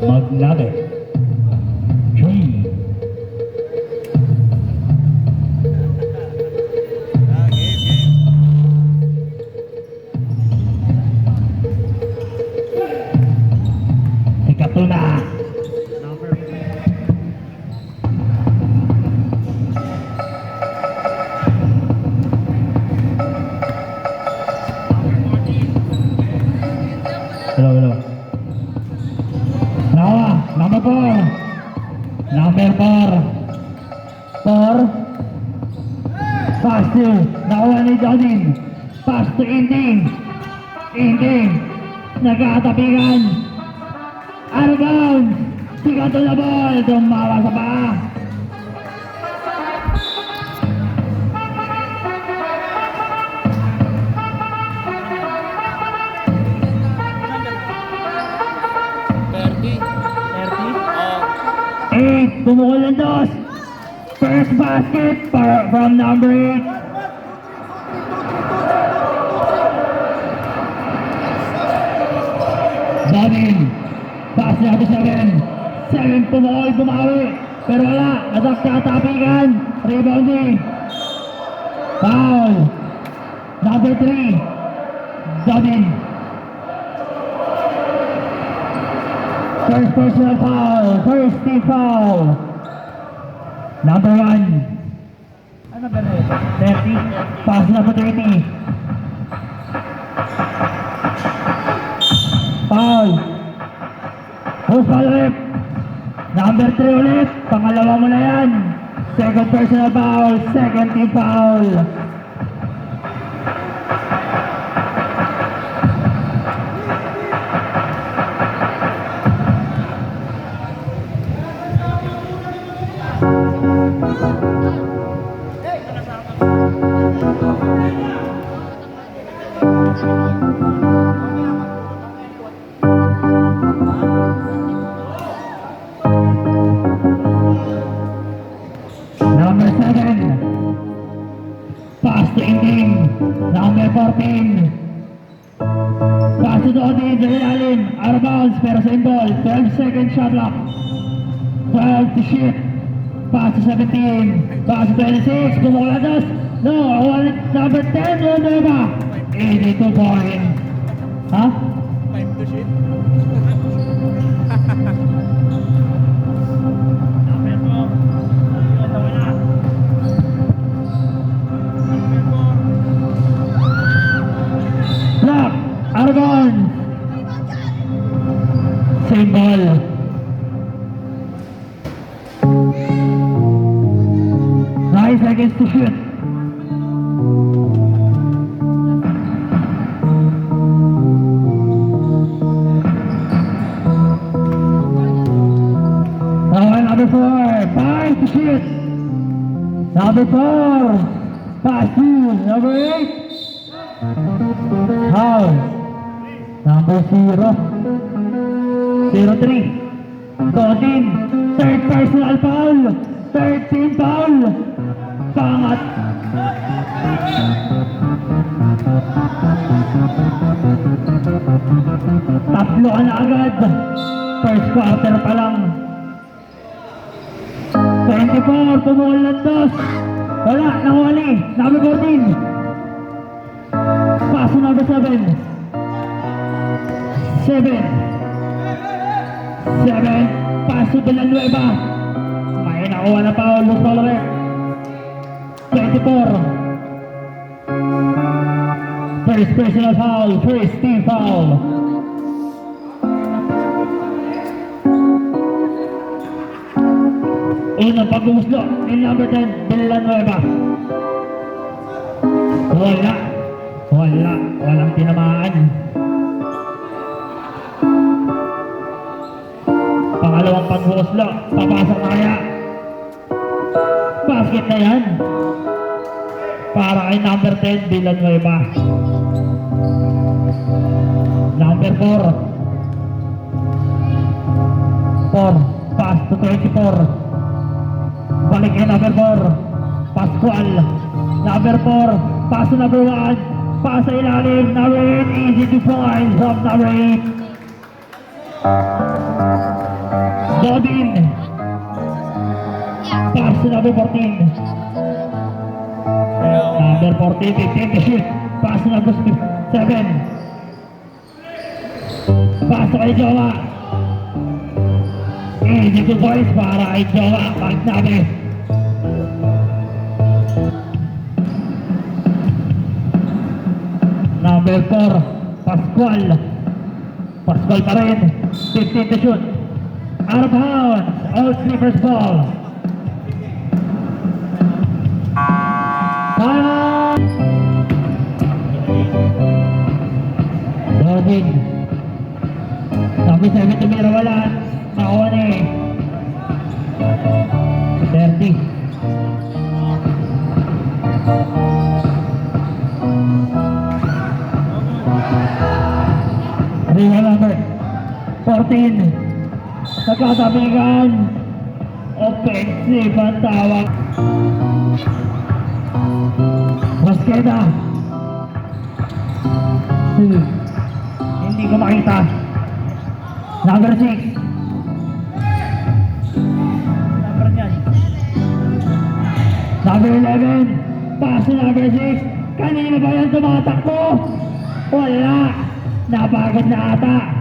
Magnabe. Dream. Ikatuna. Hello. Number 4. Number 4. Pass to. Nakuha ni Jonin. Pass to Inding. Nagkatapigan. Out of bounds. Sikat na ball. Tumawa sa paa. Pumukol ng dos. First basket from number 8. Zabin. Pass number 7. 7 pumukol, bumawi. Pero wala. Adak katapigan. Rebounding. Foul. Number 3. Zabin. First personal foul. First team foul. Number 1. Ano ba na ito? 30. Pass number 30. Foul. Who's foul rip? Number 3 ulit. Pangalawa mo na yan. Second personal foul. Second team foul. Number 7. Pass to Inding. Number 14. Pass to Dodi. Dalilalin. Out of bounds. Pero sa ball. 12 second shot clock. 12 to shoot. Pass to 17. Pass to 26. Kumuladas. No. Number 10. Ano ba? 82 point. Ha? Time to shoot. Block. Out of bounds. Same ball. Nice seconds to shoot. Number 4. 5 to shoot. Number 4. Pass to number 8. Foul. Number 0. 0-3. Godin. Third personal foul. Third team foul. Pangat. Tatlo ka na agad. First quarter pa lang. 24. Pumukol ng dos. Wala. Nakuwali. Number 14. Pass to number 7. 7. Pass to Villanueva. May nakuha na foul. Loose foul ulit. 24. First personal foul. First team foul. Unang pag-uuslo ni number 10, Villanueva. Walang tinamaan. Pangalawang panghuslo, papasok na kaya. Basket na yan. Para kay number 10, Villanueva. Number 4. 4, pass to 24. Balik kay number 4, Pascual. Number 4, pass to number 1. Pass sa ilalim, number 8, easy to find from number 8. Godin. Pass to number 14. Number 14, 15 to shoot. Pass to number 7. Pass to kay Jowa. Easy to boys para kay Jowa. Pagsabi. Number 4, Pascual. Pascual pa rin. 15 to shoot. Out of bounds. All Clippers ball. Godin. Number 7 tumira wala. Nakuha na eh. 30. Real number 14. Nagkatabigan. Offensive ang tawag. Mosqueda. Hindi ko makita. Number 6. Number niyan. Number 11. Pass to number 6. Kanina ba yan tumatakbo? Wala. Napagod na ata.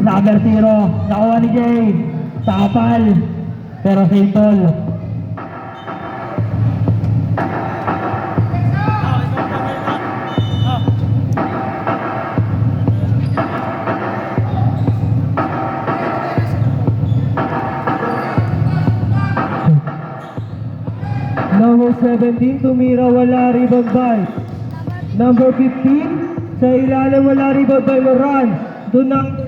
Number 0. Nakuha ni Jay. Tapal. Pero simple. Number 17, tumira, wala, rebound by. Number 15, sa ilalim, wala, rebound by Loran. Do number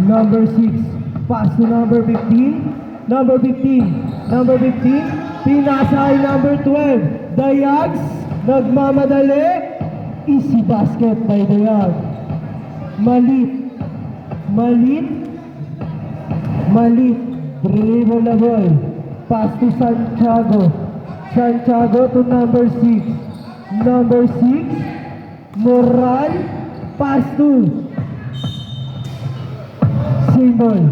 Number 6, pass to number 15. Number 15, number 15, pinasa ay number 12. Dayags, nagmamadali. Easy basket by Dayag. Malit. Dribble. Pass to Santiago. Santiago to number 6. Number 6, Moral. Pass to Symbol.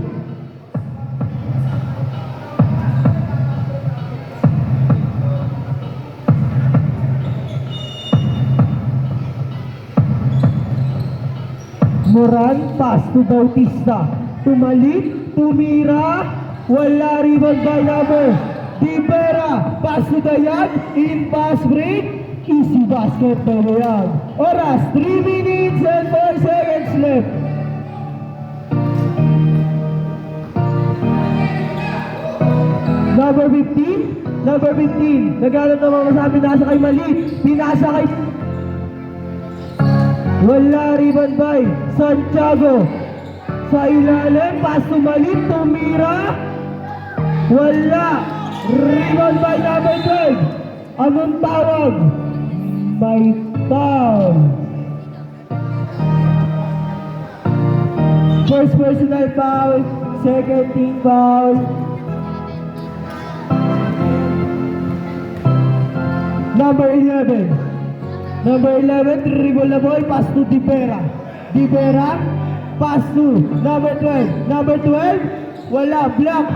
Moran, pass to Bautista. Tumalit, tumira, wala, rebound by number. Dibera, pass to Dayag, in pass break, easy basket by Dayag. Oras, 3 minutes and 4 seconds left. Number 15, naghanap na mga masabi, nasa kay Malik, pinasa kay... Wala, rebound by Santiago. Sa ilalim, pass to Malik, tumira. Wala, rebound by number 12. Anong tawag? May foul. First personal foul, second team foul. Number 11, dribble na boy, pass to Dibera. Pass to number 12. Number 12, wala, block.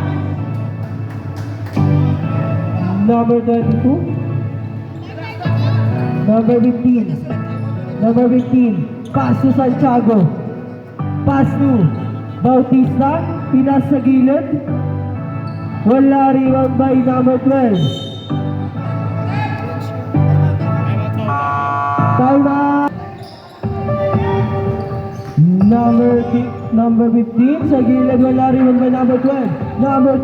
Number 22, number 15, pass to Santiago. Pass to Bautista. Pinas sa gilid. Wala rebound by number 12. Time out. Number 15 sa gilid. Wala rebound by number 12. Number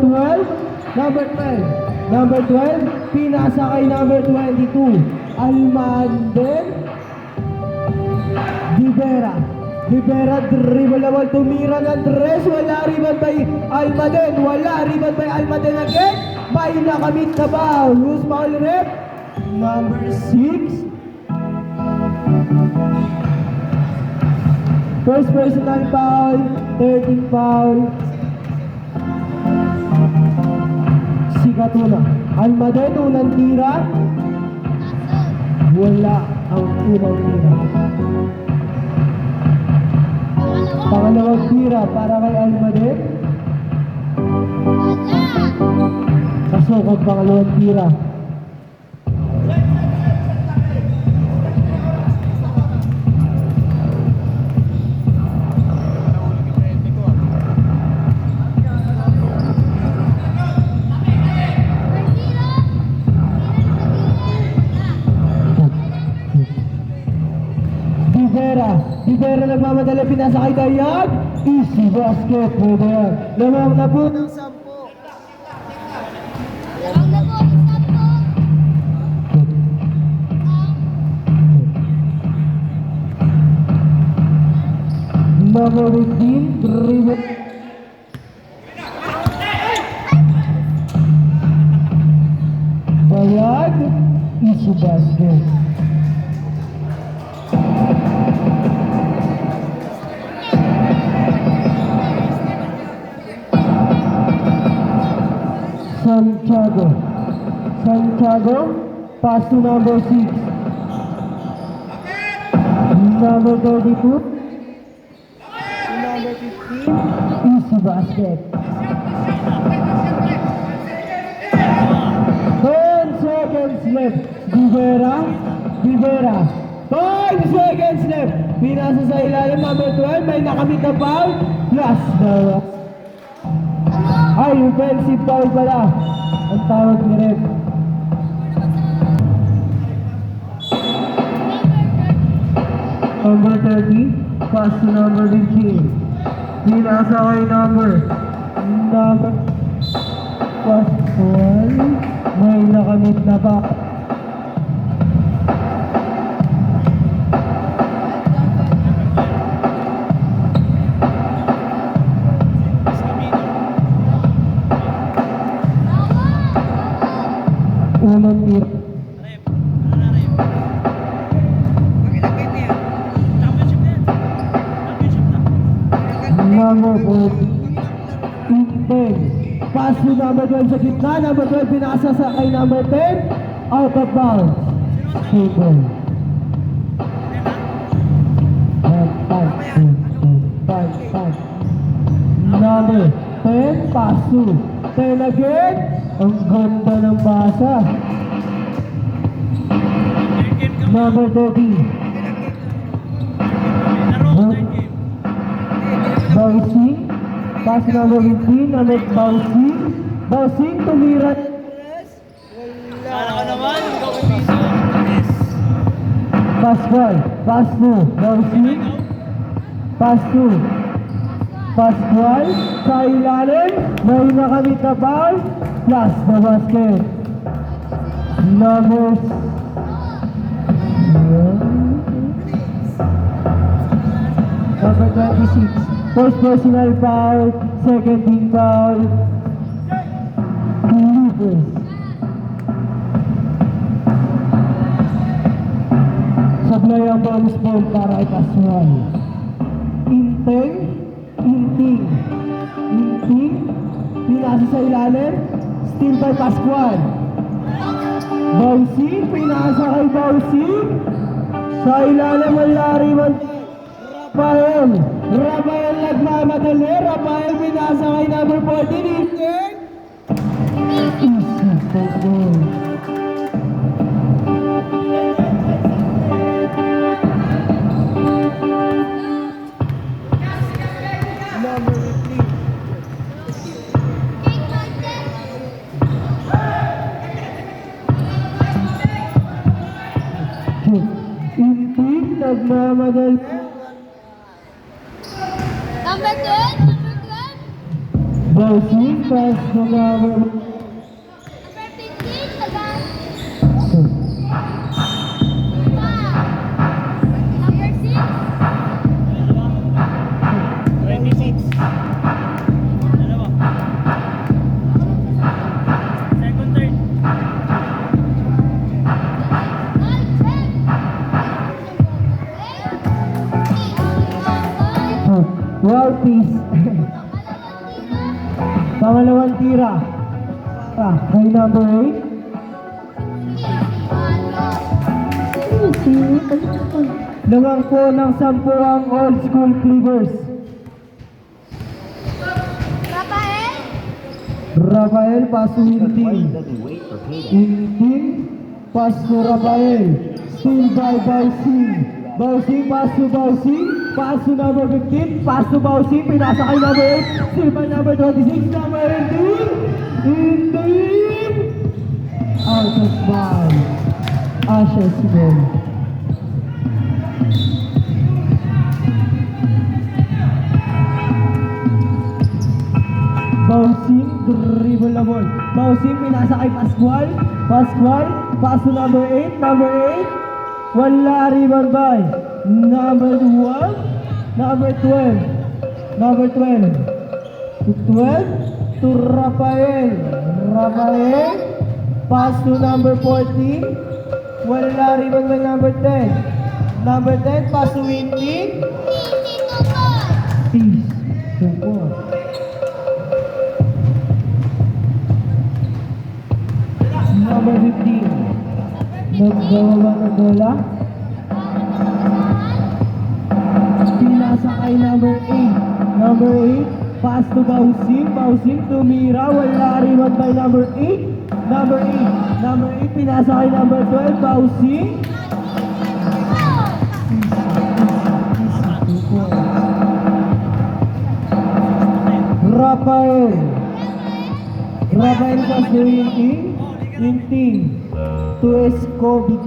12, pinasa kay number 22, Almaden Rivera, dribble naman, tumira ng tres, wala rebound by Almaden again, may nakamit na foul, who's foul rep? Number 6, first personal foul, 13 foul, Sigatuna. Almaden, unang tira. Wala ang unang tira. Pangalawang tira para kay Almaden. Pasok ang pangalawang tira. Rivera nagmamadali, pinasa kay Dayag. Easy basket, pwede yan. Lamang na po ng 10. Number 15, dribble. Dayag, easy basket. Santiago, pass to number 6. Number 32. Number 15. Easy basket. 10 seconds left. Rivera. 5 seconds left. Pinasa sa ilalim, number 12. May nakamit na foul. Plus the... Ay, offensive foul pala. Ang tawag ni Rep. Number 30, pass to number 15. Pinasa kay number pass 12. May nakamit na ba? Unang tira. Number 10. Pass to number 12 sa gitna. Number 12 pinasa sa kay number 10. Out of bounds. Single. Five. Number 10. Pass to 10 again. Ang ganda ng basa. Number 13. Bouncing. Pass number 15. Number bouncing. Bouncing. Tumira. Kala ka naman, ikaw ang piso. Pass 12. Pass 2. Bouncing. Pass 2. Pass 12. Sa ilalim. May nakamit na ball. Plus the basket. Number 26. First personal foul, second team foul. Clippers. Sablay ang bonus point para kay Pascual. Inting. Pinasa sa ilalim. Steal by Pascual. Bouncing, pinasa kay Bouncing. Sa ilalim ang Lariman. Rafael nagmamadali. Rafael pinasa kay number 14. Inting. shoot. Inting, nagmamadali. Number 12, number 12, Bossing, pass to number number 15, Tagan. Number 6, 26. Dalawa. Second, third. Wow, peace. Pangalawang tira. Kay number 8. Lamang po ng 10 ang old school Cleavers. Rafael, Rafael, pass to Inting. Inting, pass to Rafael. Still by Bausing. Bausing, pass to Bausing. Pass to number 15. Pass to Bausing. Pinasa kay number 8. Still by number 26. Number 18. Inting. Out of bounds. Ashes goal. Bausing, dribble na ball. Bausing, pinasa kay Pascual. Pascual, pass to number 8. Number 8. Wala rebound by number 1. Number 12. Number 12. To 12. To Rafael. Rafael. Pass to number 14. Wala rebound by number 10. Number 10. Pass to Windy. Peace. Support. Number 15. Naggawa ng bola. Pinasa kay number 8. Number 8. Pass to Bausing. Bausing tumira. Wala rebound by number 8. Number 8. Number 8. Pinasa kay number 12. Bausing. Rafael. Rafael pass to Inting. Inting to Escobedo.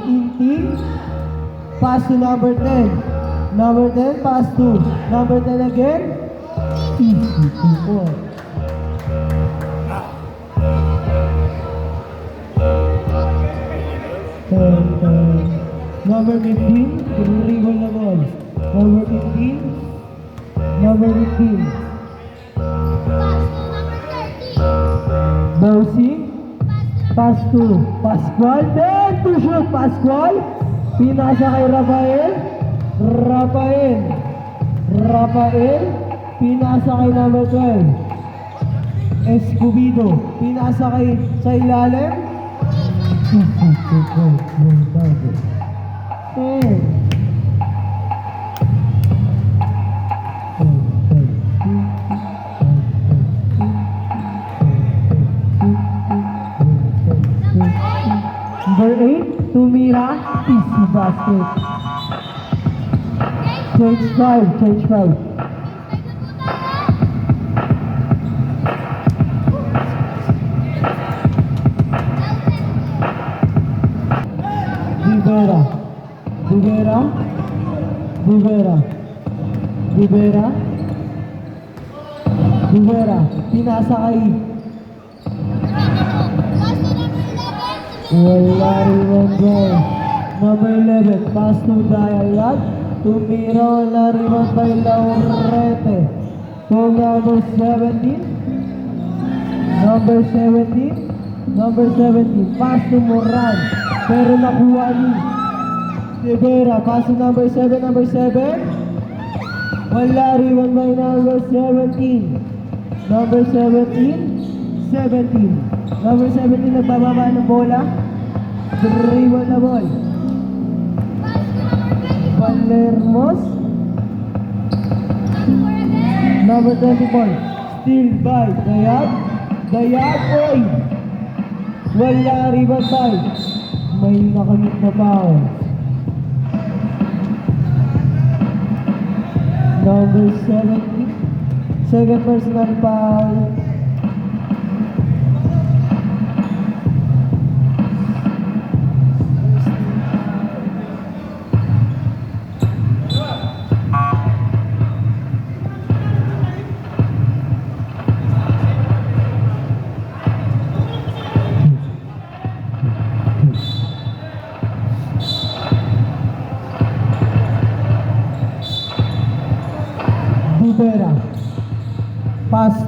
Inting pass to number 10. Number 10 pass to number 10 again. Easy to four. Number 15, dribble na ball. Number 15. Number 15. Bausing. Pass to Pascual. Then to shoot Pascual. Pinasa kay Rafael. Rafael. Rafael. Pinasa kay number 12. Escobedo. Pinasa kay sa ilalim. Number 8, tumira, easy basket. Change 5, change 5. Rivera, Rivera, Rivera, Rivera, Rivera, pinasa kay wala rebound by number 11, pass to Dialog. Tumira, wala rebound by Laurete. To number 17. Number 17. Number 17, pass to Moran. Pero nakuha ni Rivera. Pass to number 7. Number 7. Wala rebound by number 17. Number 17. 17. Number 17 nagbababa ng bola. Dribble na ball. Palermos. Number 24. Still by Dayab. Dayab, oy. Wala rebound by. May nakamit na foul. Number 17. Second personal foul.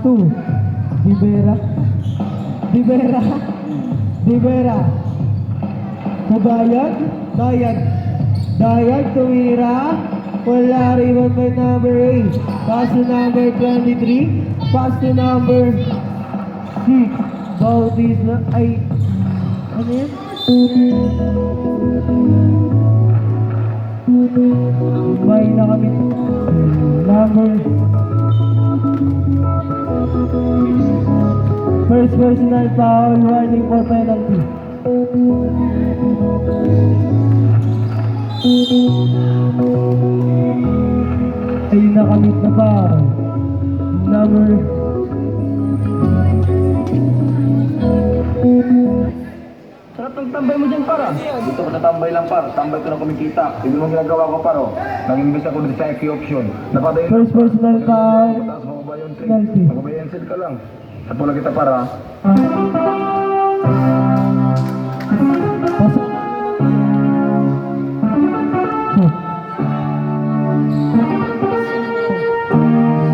2. Rivera. Dayag, tumira. Wala rebound by number 8. Pass to number 23. Pass to number 6. Bautista ay... Ano yan? May nakamit. Number... First personal foul, warning for penalty. Ay nakamit na ba? Number... Sarap ng tambay mo dyan, para. Dito ko natambay lang, par. Tambay ko na kumikita. Hindi mo ginagawa ko, paro. Nag-invest ako din sa equity option. Napadayon. First personal foul, Mataas mo ba yun, penalty. Magabayan sale ka lang. At pula kita, para. Pasok.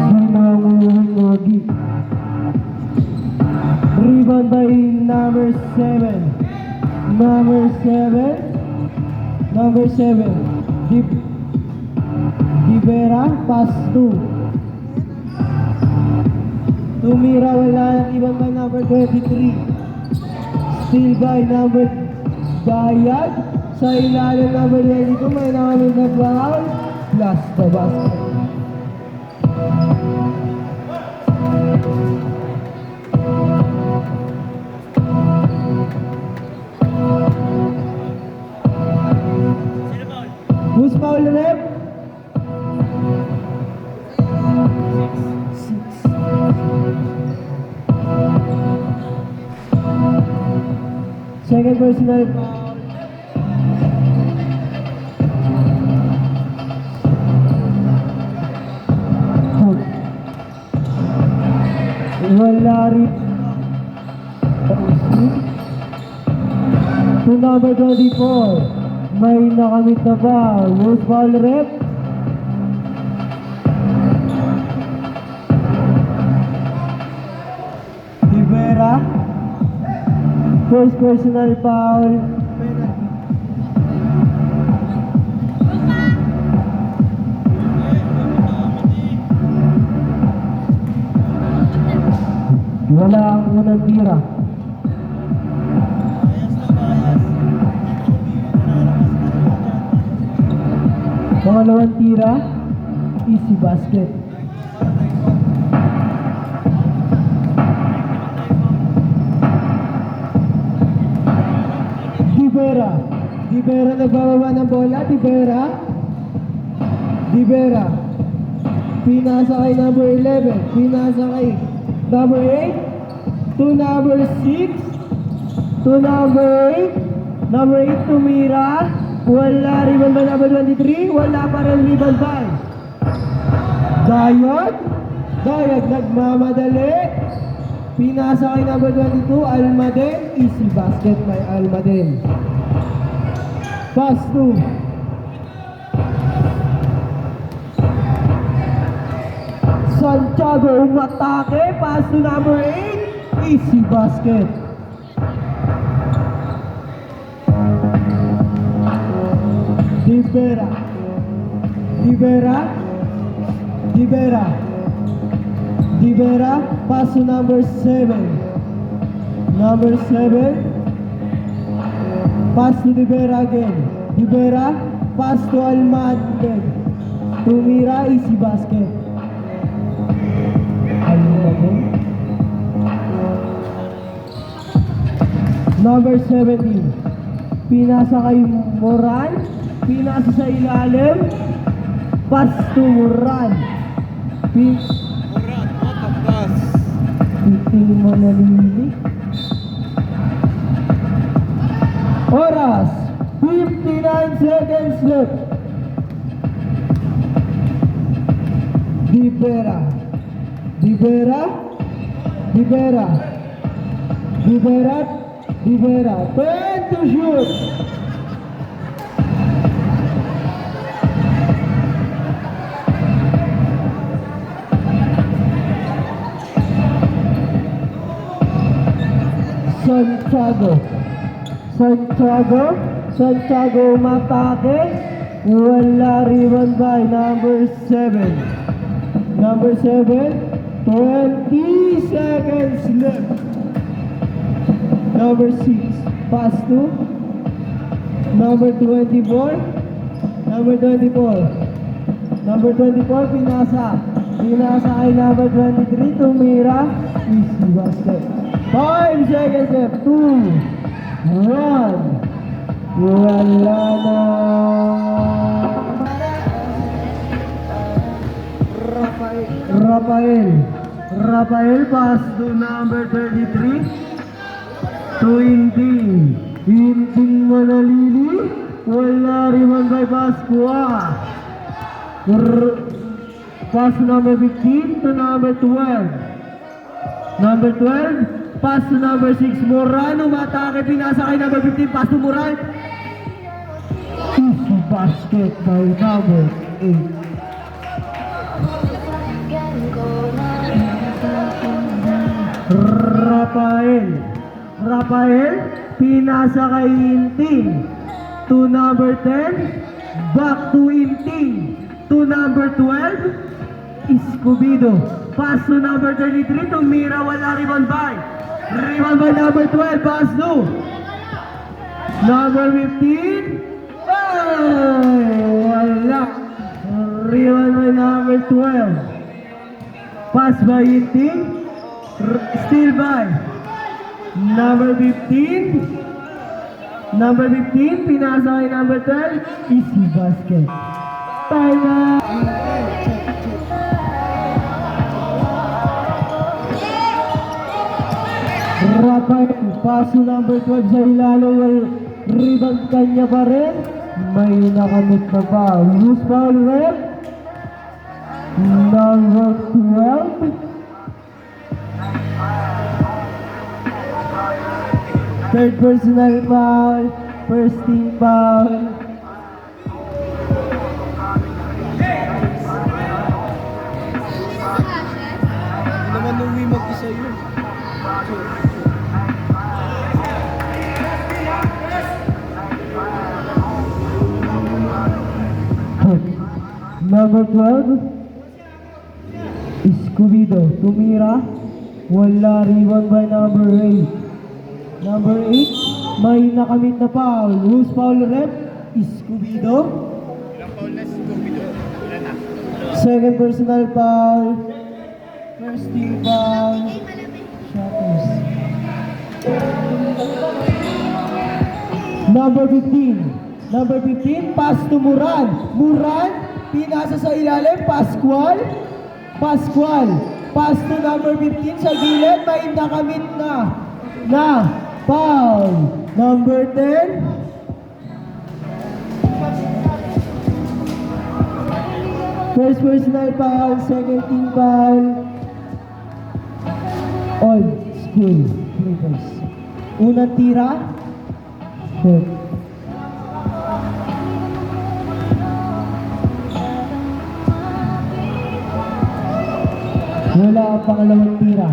Sinanguhungogi. Rebound by number 7. Number 7. Rivera, pass 2. Tumira, wala nang ibang by number 23. Still by number Dayag. Sa ilalim number 22, may nakamit na foul. Plus the basket. Who's foul rep? 6. Second personal foul. Wala rin. To number 24. May nakamit na ba? Who's foul rep? Rivera. First personal foul. Wala ang unang tira. Pangalawang tira, easy basket. Rivera nagbababa ng bola. Rivera. Pinasa kay number 11. Pinasa kay number 8. To number 6. To number 8. Number 8 tumira. Wala rebound by number 23. Wala pa rin rebound by Dayag nagmamadali. Pinasa kay number 22. Almaden. Easy basket by Almaden. Pass to Santiago umatake. Pass to number 8. Easy basket. Rivera. Pass to number 7. Number 7. Pass to Rivera again. Rivera, pass to Almaden. Tumira, easy basket. Almaden. Number 17. Pinasa kay Moran. Pinasa sa ilalim. Pass to Moran. Murat, what a pass. Piting mo na lili. Oras, 59 seconds left. Rivera. 10 to shoot. Santiago umatake. Wala rebound by number 7. Number 7, 20 seconds left. Number 6, pass to number 24. Number 24, pinasa kay number 23, tumira, easy basket. 5 seconds left, 2, 1, wala na. Rafael, pass to number 33, to Inting Manalili, wala rebound by Pascua. Pass number 15 to number 12. Number 12, pass to number 6, Moran, umatake, pinasa kay number 15, pass to Moran. Easy basket by number 8. Rafael, pinasa kay Inting, to number 10, back to Inting, to number 12, Escobedo. Pass to number 33, to Mira, wala rebound by number 12, pass to number 15, wala, rebound by number 12, pass by Inting, still by number 15, pinasa kay number 12, easy basket. Time out! Rafael, paso number 12 sa ilalim, rebound kanya pa rin, may nakamit na foul. Loose foul rep, number 12. Third personal foul, first team foul. Hindi naman uwi mag-isa yun. Number 12, Escobedo, tumira, wala rebound by number 8. Number 8, may nakamit na foul. Who's foul rep? Escobedo. Ilang foul na si Scooby-Doo? Ilan na? Second personal foul. First team foul. Shotters. Number 15, pass to Moran. Moran, pinasa sa ilalim, Pascual. Pass to number 15 sa gilid, may nakamit na foul. Number 10, first personal foul, second team foul. Old school players. Unang tira, shot. Wala ang pangalawang tira.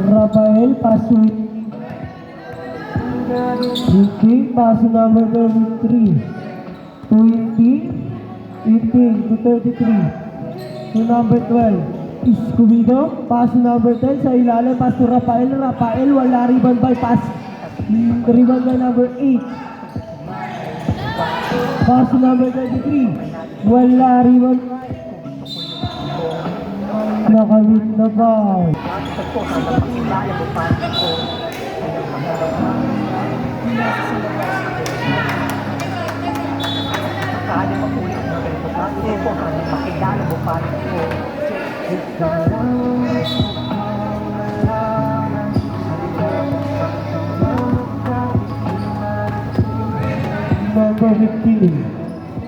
Rafael, paso. Inting, paso number 33. To Inting, to 33. To number 12. Escobedo, paso number 10 sa ilalim, pass to Rafael, wala rebound by pass. Rebound by number 8. Pass number 33. Wala rebound. Nakamit na foul.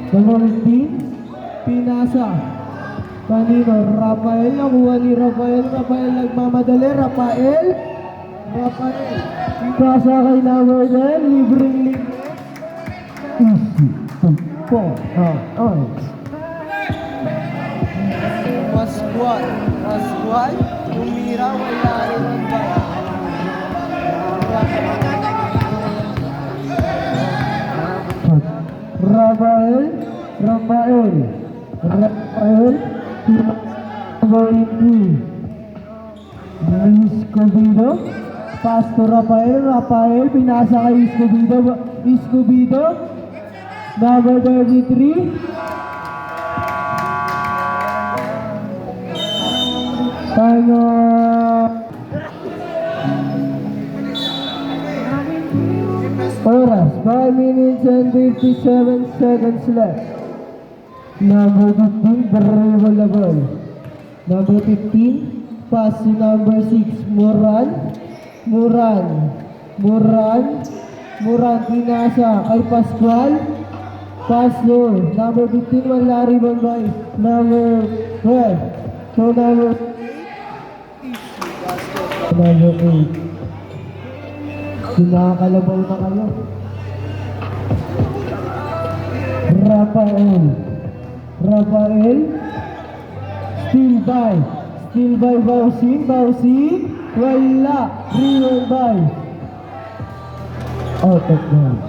Number 15, pinasa. Kanino? Rafael, nakuha ni Rafael. Rafael nagmamadali. Rafael. Pinasa kay number 10, libreng. Easy. 4 points. Pascual. Pascual, tumira, wala rin ang bayan. Rafael, Rafael, Rafael, Escobedo, pass to Rafael, Rafael, pinasa kay Escobedo, Escobedo, number 33, tayo, oras, 5 minutes and 57 seconds left. Number 15, dribble the ball. Number 15, pass to number 6, Moran. Moran, pinasa kay Pascual. Pass to number 15, wala rebound by number 12. So number 8. Kinakalabaw na kayo. Rafael, still by Bausing, wala, rebound by, out of bounds.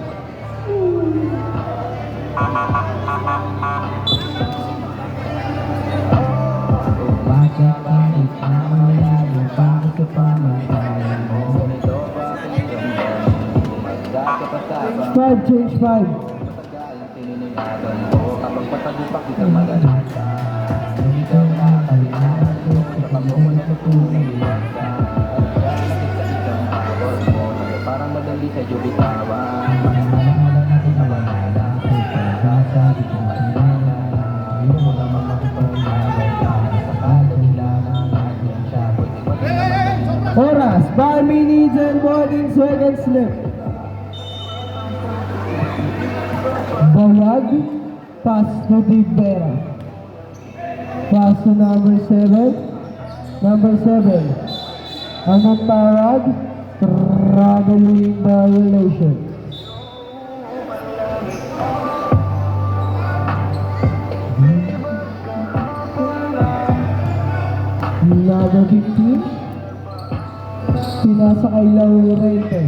Change 5. Kapag patagupak, di ka magaling. Parang madali sa Jubitawa. Oras, 5 minutes and 14 seconds left. Bayag, pass to Dibera. Pass to number 7. Anong tawag? Traveling violation. Number 15, pinasa kay Laurente.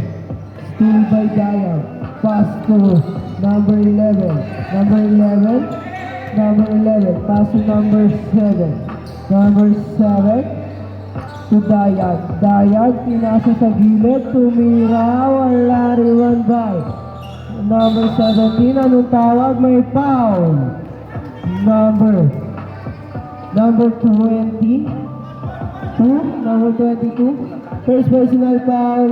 Still by Dayan. Pass to number 11. Pass to number 7. To Dayan, pinasa sa gilid. Tumira, wala rebound by number 17. Anong tawag? May foul. Number 22. First personal foul.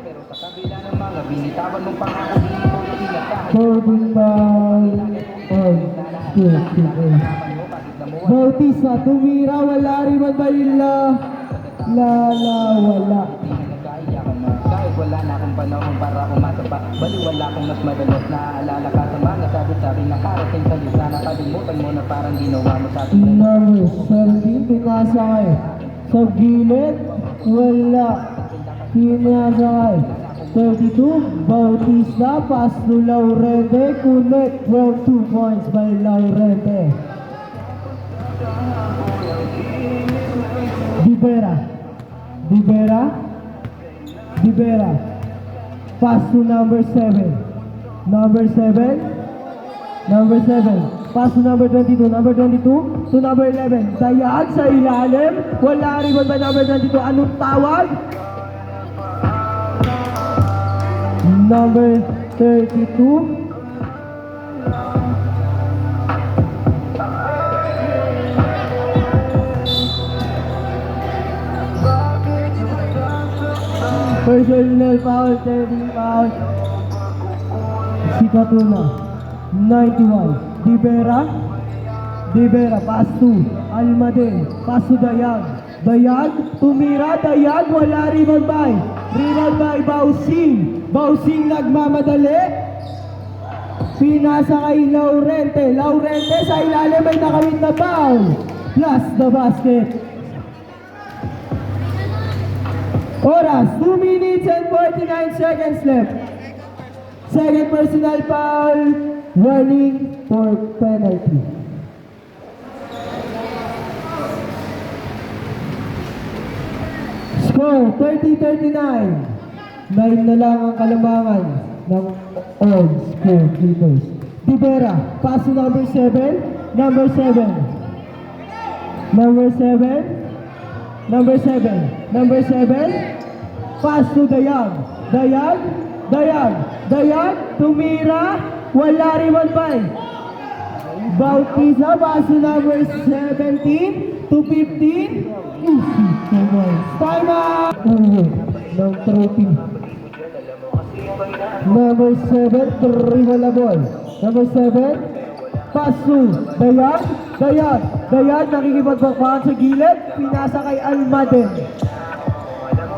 Pero sa kabila ng mga binitawan mong pangako dito, ingat ka. Holding foul on Bautista, tumira, wala rebound by wala. Kahit wala na akong panahon para umasa pa, baliwala akong mas madalas naaalala ka sa mga sabi-sabi na karating sa lisa. Nakalimutan mo na parang ginawa mo sa atin. Number 17, pinasa kay sa gilid, wala. Pinasa kay 32, Bautista, pass to Laurente, connect from 2 points by Laurente. Dibera, pass to number 7. Pass to number 22 to number 11. Dayag sa ilalim, wala rebound by number 22. Anong tawag? Number 32. Personal foul, 30 foul. Si Katuna, 91. Dibera, pass to Almaden, pass to Dayag, tumira, Dayag, wala rebound by Bausing nagmamadali. Pinasa kay Laurente sa ilalim may nakamit na foul. Plus the basket. Oras, 2 minutes and 49 seconds left. Second personal foul, running for penalty. So, 30-39. 9 na lang ang kalamangan ng old school Clippers. Tibera, pass to number 7. Number 7. Number 7. Number 7. Number 7. Pass to Dayag. Dayag. Dayag. Dayag. Tumira. Wala rin man pa. Bautista, pass to number 17 to 15. Easy. Time out. Ng trophy. Number 7, Tribola ball. Number 7, pass to Dayag. Dayag. Dayag, nakikipagpakpakan sa gilid. Pinasa kay Almaden.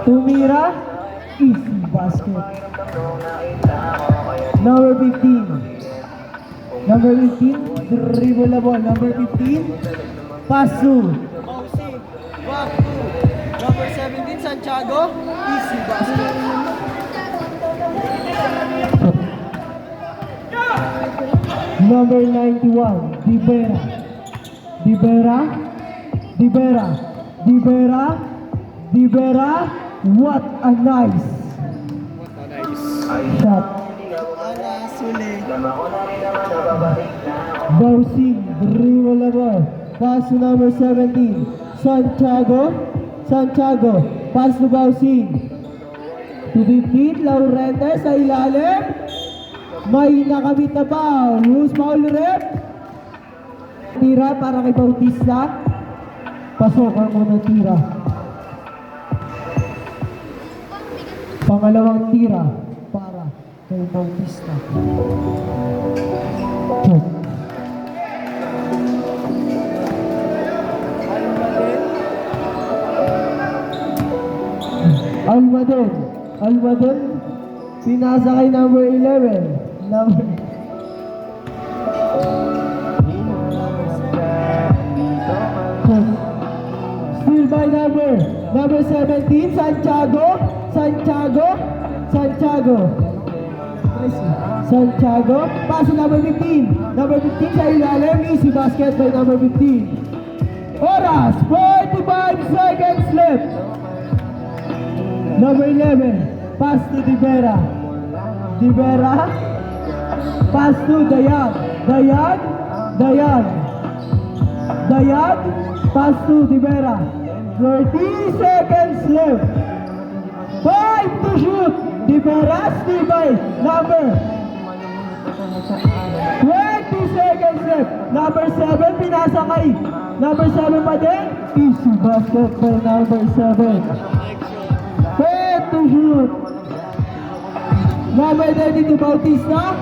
Tumira. Easy basket. Number 15. Number 15, Tribola ball. Number 15, pass to Boxing. Back to. Number 17, Santiago. Easy basket. number 91, Dibera. Dibera. Dibera. Dibera. Dibera. What a nice shot. Ana, Sule. Bouncing, dribble the ball. Pass to number 17, Santiago. Santiago. Pass to Bouncing. To 15, Laurente sa ilalim. May nakamit na foul. Who's foul rep? Tira para kay Bautista. Pasokan mo ng tira. Pangalawang tira para kay Bautista. Check. Almaden. Almaden. Pinasa kay number 11. Number... Still by number 17, Santiago. Santiago. Santiago. Santiago. Pass to number 15. Number 15 sa ilalim. Easy basket by number 15. Oras, 45 seconds left. Number 11, pass to Dibera. Dibera. Pass to Dayag. Dayag. Dayag. Dayag. Pass to Dibera. 30 seconds left. 5 to shoot. Dibera still by number 20 seconds left. Number 7 pinasa kay number 7 pa din. Easy basket by number 7. 10 to shoot. Number 32 Bautista.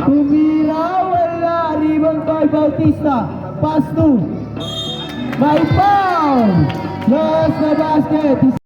Tumira, wala. Rebound by Bautista. Pass to. May foul. Lost the basket.